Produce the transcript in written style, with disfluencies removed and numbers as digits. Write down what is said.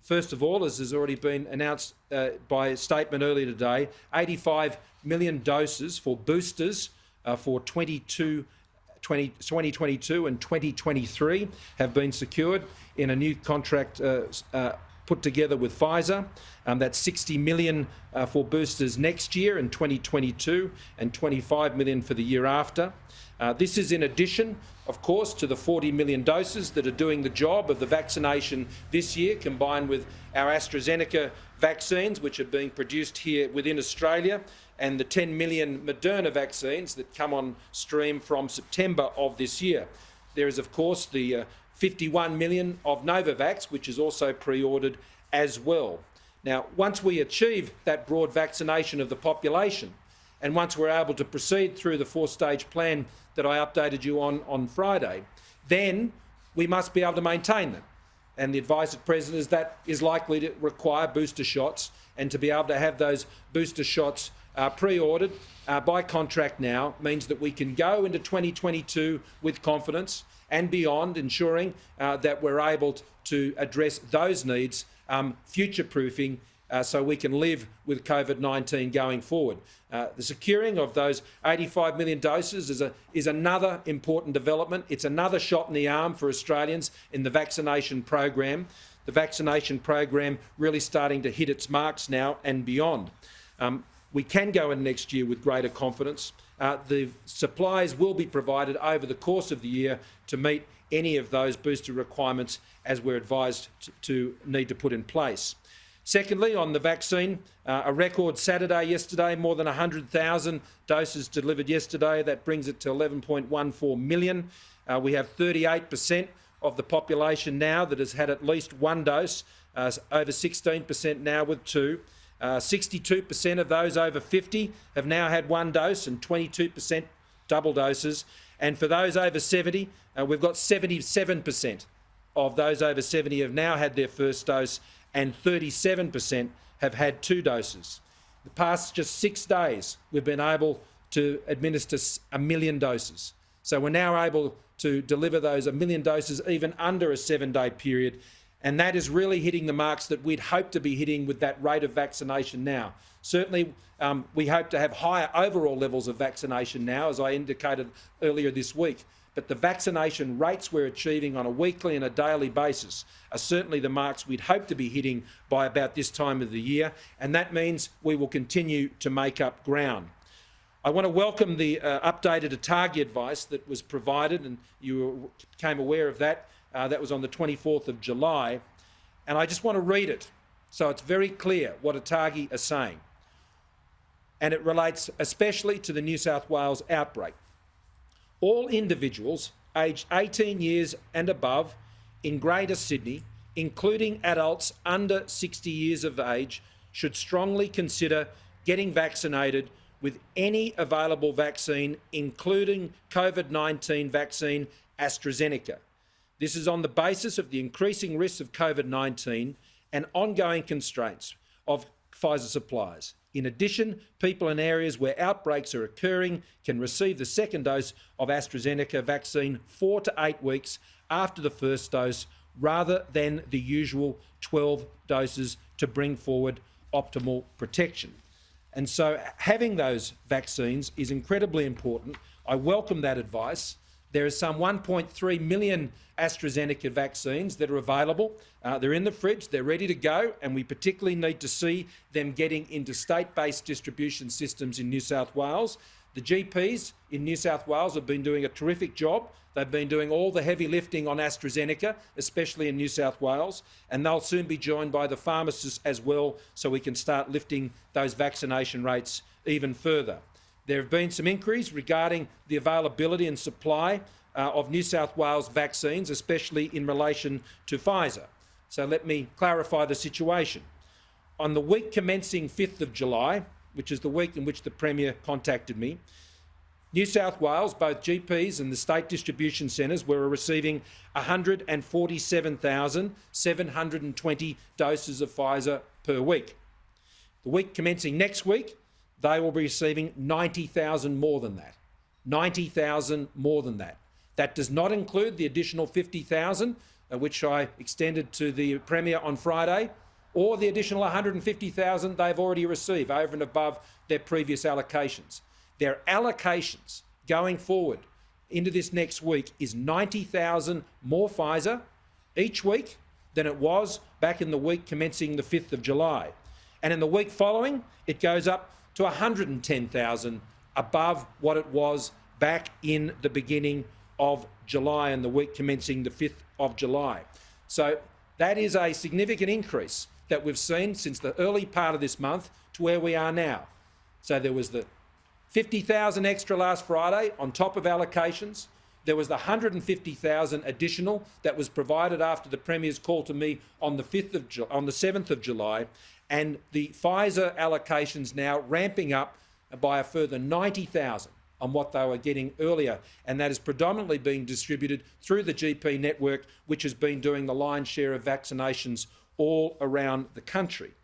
First of all, as has already been announced by a statement earlier today, 85 million doses for boosters for 2022 and 2023 have been secured in a new contract put together with Pfizer. That's 60 million for boosters next year in 2022 and 25 million for the year after. This is in addition, of course, to the 40 million doses that are doing the job of the vaccination this year, combined with our AstraZeneca vaccines, which are being produced here within Australia, and the 10 million Moderna vaccines that come on stream from September of this year. There is, of course, the 51 million of Novavax, which is also pre-ordered as well. Now, once we achieve that broad vaccination of the population, and once we're able to proceed through the 4-stage plan that I updated you on Friday, then we must be able to maintain them. And the advice of President is that is likely to require booster shots, and to be able to have those booster shots pre-ordered by contract now means that we can go into 2022 with confidence and beyond, ensuring that we're able to address those needs, future-proofing, so we can live with COVID-19 going forward. The securing of those 85 million doses is another important development. It's another shot in the arm for Australians in the vaccination program. The vaccination program really starting to hit its marks now and beyond. We can go in next year with greater confidence. The supplies will be provided over the course of the year to meet any of those booster requirements as we're advised to need to put in place. Secondly, on the vaccine, a record Saturday yesterday, more than 100,000 doses delivered yesterday. That brings it to 11.14 million. We have 38% of the population now that has had at least one dose, over 16% now with two. 62% of those over 50 have now had one dose, and 22% double doses. And for those over 70, we've got 77% of those over 70 have now had their first dose, and 37% have had two doses. The past just 6 days, we've been able to administer 1 million doses. So we're now able to deliver those 1 million doses even under a 7-day period. And that is really hitting the marks that we'd hope to be hitting with that rate of vaccination now. Certainly, we hope to have higher overall levels of vaccination now, as I indicated earlier this week. But the vaccination rates we're achieving on a weekly and a daily basis are certainly the marks we'd hope to be hitting by about this time of the year. And that means we will continue to make up ground. I want to welcome the updated ATAGI advice that was provided, and you became aware of that. That was on the 24th of July. And I just want to read it so it's very clear what ATAGI are saying. And it relates especially to the New South Wales outbreak. All individuals aged 18 years and above in Greater Sydney, including adults under 60 years of age, should strongly consider getting vaccinated with any available vaccine, including COVID-19 vaccine AstraZeneca. This is on the basis of the increasing risks of COVID-19 and ongoing constraints of Pfizer supplies. In addition, people in areas where outbreaks are occurring can receive the second dose of AstraZeneca vaccine 4 to 8 weeks after the first dose, rather than the usual 12 doses to bring forward optimal protection. And so having those vaccines is incredibly important. I welcome that advice. There are some 1.3 million AstraZeneca vaccines that are available. They're in the fridge, they're ready to go, and we particularly need to see them getting into state-based distribution systems in New South Wales. The GPs in New South Wales have been doing a terrific job. They've been doing all the heavy lifting on AstraZeneca, especially in New South Wales, and they'll soon be joined by the pharmacists as well, so we can start lifting those vaccination rates even further. There have been some inquiries regarding the availability and supply of New South Wales vaccines, especially in relation to Pfizer. So let me clarify the situation. On the week commencing 5th of July, which is the week in which the Premier contacted me, New South Wales, both GPs and the state distribution centres, were receiving 147,720 doses of Pfizer per week. The week commencing next week, they will be receiving 90,000 more than that. 90,000 more than that. That does not include the additional 50,000 which I extended to the Premier on Friday, or the additional 150,000 they've already received over and above their previous allocations. Their allocations going forward into this next week is 90,000 more Pfizer each week than it was back in the week commencing the 5th of July. And in the week following, it goes up to 110,000 above what it was back in the beginning of July and the week commencing the 5th of July. So that is a significant increase that we've seen since the early part of this month to where we are now. So there was the 50,000 extra last Friday on top of allocations. There was the 150,000 additional that was provided after the Premier's call to me on the 7th of July, and the Pfizer allocations now ramping up by a further 90,000 on what they were getting earlier, and that is predominantly being distributed through the GP network, which has been doing the lion's share of vaccinations all around the country.